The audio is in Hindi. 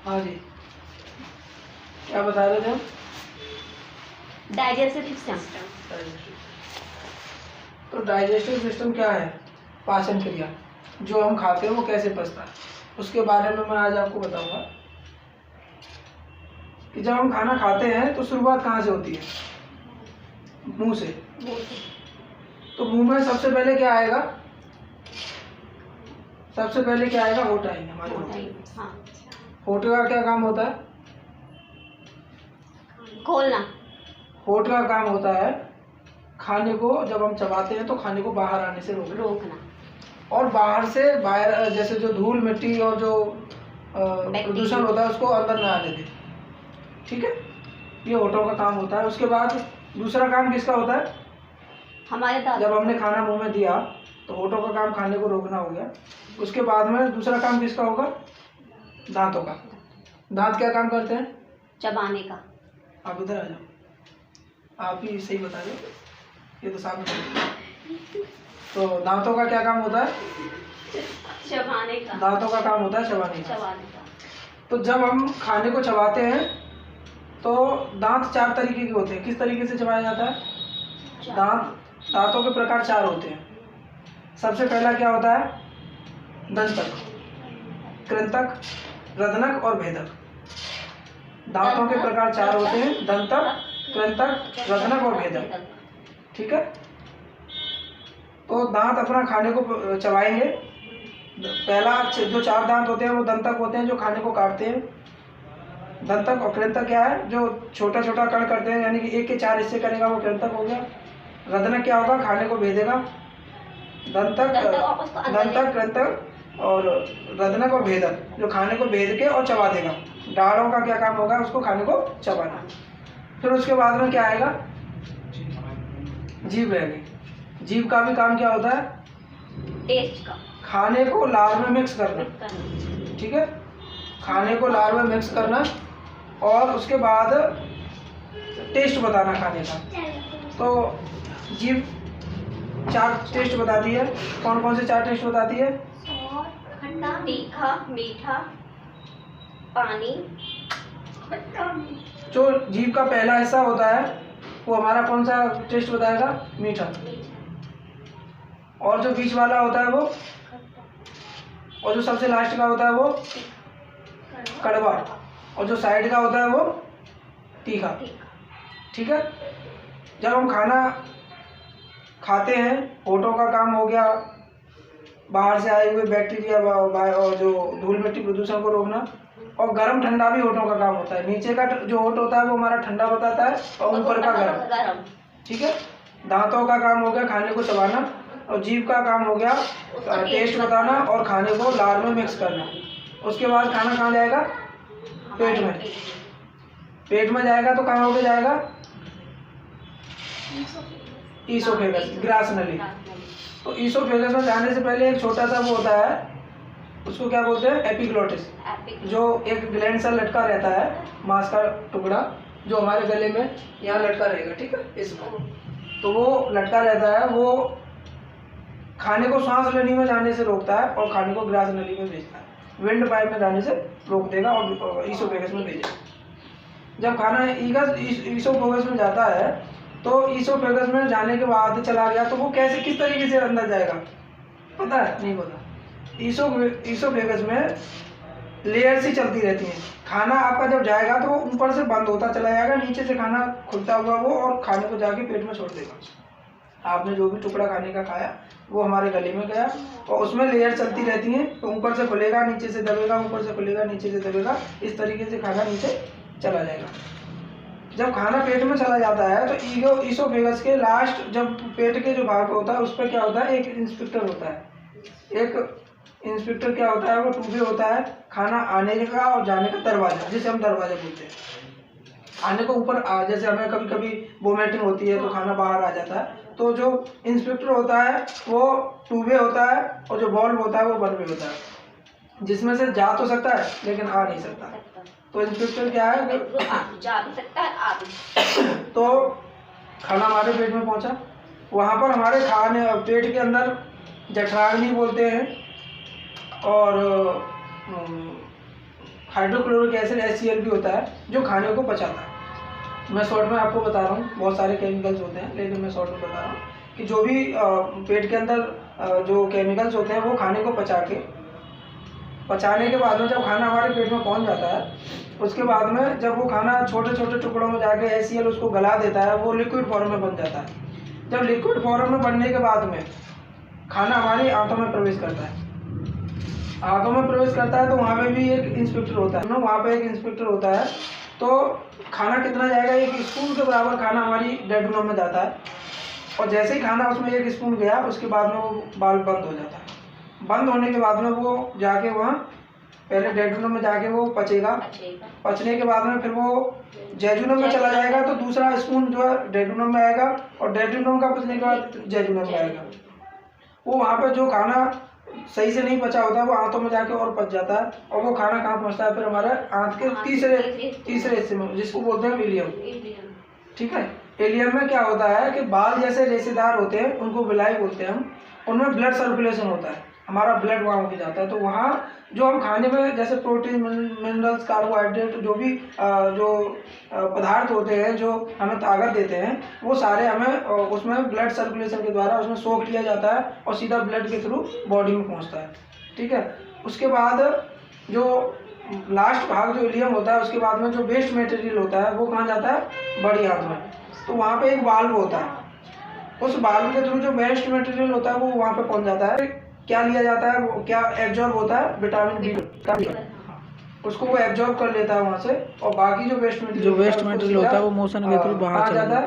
हाँ जी, क्या बता रहे थे हम? Digestive system. तो डाइजेस्टिव सिस्टम क्या है? पाचन क्रिया, जो हम खाते हैं वो कैसे पचता है, उसके बारे में मैं आज आपको बताऊंगा कि जब हम खाना खाते हैं तो शुरुआत कहाँ से होती है? मुंह से। तो मुंह में सबसे पहले क्या आएगा? सबसे पहले क्या आएगा? होठ आएंगे हमारे होठ। हाँ। होठ का क्या काम होता है? खोलना। होठ का काम होता है खाने को, जब हम चबाते हैं तो खाने को बाहर आने से रोकना, और बाहर से बाहर जैसे जो धूल मिट्टी और जो प्रदूषण होता है उसको अंदर ना आने दे। ठीक है, ये होठों का काम होता है। उसके बाद दूसरा काम किसका होता है? हमारे दांत। जब हमने खाना मुंह में दिया तो होठों का काम खाने को रोकना हो गया। उसके बाद में दूसरा काम किसका होगा? दांतों का। दांत क्या काम करते हैं? चबाने का। आप इधर आ जाओ, आप ही सही बता रहे हो, ये तो साफ बता। तो दांतों का क्या काम होता है? चबाने का। दांतों का काम होता है चबाने का। चबाने का। तो जब हम खाने को चबाते हैं तो दांत 4 तरीके के होते हैं। किस तरीके से चबाया जाता है? दांतों के प्रकार 4 होते हैं। सबसे पहला क्या होता है? दंतक, कृंतक, रदनक और भेदक। दांतों के प्रकार 4 होते हैं: दंतक, कृंतक, रदनक और भेदक। ठीक है, तो दांत अपना खाने को चबाएंगे। पहला जो 4 दांत होते हैं वो दंतक होते हैं, जो खाने को काटते हैं। दंतक और कृंतक क्या है? जो छोटा छोटा कण करते हैं, यानी कि 1 के 4 हिस्से करेगा, वो कृंतक हो गया। रदनक क्या होगा? खाने को भेदेगा। दंतक, कृंतक और रदनक और भेदक, जो खाने को भेद के और चबा देगा। दाढ़ों का क्या काम होगा? उसको खाने को चबाना। फिर उसके बाद में क्या आएगा? जीभ रहेगी। जीभ का भी काम क्या होता है? टेस्ट का। खाने को लार में मिक्स करना। ठीक है, खाने को लार में मिक्स करना और उसके बाद टेस्ट बताना खाने का। तो जीभ 4 टेस्ट बताती है। कौन कौन से 4 टेस्ट बताती है? खट्टा, तीखा, मीठा, पानी। जो जीभ का पहला हिस्सा होता है वो हमारा कौन सा टेस्ट बताएगा? मीठा। और जो बीच वाला होता है वो, और जो सबसे लास्ट का होता है वो कड़वा, और जो साइड का होता है वो तीखा। ठीक है, जब हम खाना खाते हैं होठों का काम हो गया बाहर से आए हुए बैक्टीरिया और जो धूल मिट्टी प्रदूषण को रोकना, और गर्म ठंडा भी होठों का काम होता है। नीचे का जो होठ होता है वो हमारा ठंडा बताता है और ऊपर का गर्म। ठीक है, दांतों का काम हो गया खाने को चबाना, और जीभ का काम हो गया टेस्ट बताना और खाने को लार में मिक्स करना। उसके बाद खाना कहाँ जाएगा? पेट में। पेट में जाएगा तो कहाँ होके जाएगा? ईसोफेगस, ग्रास नली। तो ईसोफेगस में जाने से पहले एक छोटा सा वो होता है, उसको क्या बोलते हैं? एपिग्लोटिस। जो एक ग्लैंड सा लटका रहता है, मांस का टुकड़ा, जो हमारे गले में यहाँ लटका रहेगा। ठीक है, इसमें तो वो लटका रहता है, वो खाने को सांस नली में जाने से रोकता है और खाने को ग्रास नली में भेजता है। विंड पाइप में जाने से रोक देगा और ईसोफेगस में भेजेगा। जब खाना ईसोफेगस में जाता है तो ईसोफेगस में जाने के बाद चला गया तो वो कैसे, किस तरीके से अंदर जाएगा? पता है? नहीं पता। ईसोफेगस में लेयर्स ही चलती रहती हैं। खाना आपका जब जाएगा तो वो ऊपर से बंद होता चला जाएगा, नीचे से खाना खुलता हुआ वो, और खाने को जाके पेट में छोड़ देगा। आपने जो भी टुकड़ा खाने का खाया वो हमारे गले में गया, और उसमें लेयर चलती रहती हैं। तो ऊपर से खुलेगा, नीचे से दबेगा, ऊपर से खुलेगा, नीचे से दबेगा, इस तरीके से खाना नीचे चला जाएगा। जब खाना पेट में चला जाता है तो ईसोफेगस के लास्ट, जब पेट के जो भाग होता है उस पर क्या होता है? एक इंस्पेक्टर होता है। एक इंस्पेक्टर क्या होता है? वो टूबे होता है, खाना आने का और जाने का दरवाजा, जिसे हम दरवाजा बोलते हैं। खाने को ऊपर जैसे हमें कभी कभी वोमिटिंग होती है तो खाना बाहर आ जाता है, तो जो इंस्पेक्टर होता है वो टूबे होता है, और जो बॉल्व होता है वो बल्ब होता है, जिसमें से जा तो सकता है लेकिन आ नहीं सकता। तो इंस्पेक्टर क्या है? जा भी सकता है, आ भी। तो खाना हमारे पेट में पहुंचा, वहाँ पर हमारे खाने पेट के अंदर जठराग्नि बोलते हैं, और हाइड्रोक्लोरिक एसिड HCl भी होता है जो खाने को पचाता है। मैं शॉर्ट में आपको बता रहा हूँ, बहुत सारे केमिकल्स होते हैं लेकिन मैं शॉर्ट में बता रहा हूँ कि जो भी पेट के अंदर जो केमिकल्स होते हैं वो खाने को पचाने के बाद में जब खाना हमारे पेट में पहुंच जाता है, उसके बाद में जब वो खाना छोटे छोटे टुकड़ों में जाके HCl उसको गला देता है, वो लिक्विड फॉर्म में बन जाता है। जब लिक्विड फॉर्म में बनने के बाद में खाना हमारी आंतों में प्रवेश करता है, आंतों में प्रवेश करता है तो वहाँ पे भी एक इंस्पेक्टर होता है, वहाँ पे एक इंस्पेक्टर होता है। तो खाना कितना जाएगा, 1 स्पून के बराबर खाना हमारी डेडूनम में जाता है, और जैसे ही खाना उसमें 1 स्पून गया उसके बाद में वो बाल बंद हो जाता है। बंद होने के बाद में वो जाके वहाँ पहले डेडूनम में जाके वो पचेगा, पचने के बाद में फिर वो जेजुनम में चला जाएगा, तो दूसरा स्पून जो है डेडूनम में आएगा, और डेडूनम का पचने के बाद जेजुनम में आएगा। वो वहाँ पे जो खाना सही से नहीं पचा होता है वो आंतों में जाके और पच जाता है, और वो खाना कहाँ पहुँचता है, फिर हमारे आंत के तीसरे हिस्से में, जिसको बोलते हैं इलियम। ठीक है, इलियम में क्या होता है कि बाल जैसे रेशेदार होते हैं, उनको विलाई बोलते हैं हम, उनमें ब्लड सर्कुलेशन होता है, हमारा ब्लड वहाँ होके जाता है। तो वहाँ जो हम खाने में जैसे प्रोटीन, मिनरल्स, कार्बोहाइड्रेट, जो भी जो पदार्थ होते हैं जो हमें ताकत देते हैं, वो सारे हमें उसमें ब्लड सर्कुलेशन के द्वारा उसमें सोख लिया जाता है और सीधा ब्लड के थ्रू बॉडी में पहुँचता है। ठीक है, उसके बाद जो लास्ट भाग जो इलियम होता है, उसके बाद में जो वेस्ट मटेरियल होता है वो कहाँ जाता है, बड़ी आंत में। तो वहाँ पे एक वाल्व होता है, उस वाल्व के थ्रू जो वेस्ट मटेरियल होता है वो वहाँ पे पहुँच जाता है। क्या लिया जाता है, वो क्या एब्जॉर्ब होता है, विटामिन B, उसको वो एब्जॉर्ब कर लेता है वहाँ से, और बाकी जो वेस्ट मटेरियल होता है वो मोशन के थ्रू बाहर चला जाता है।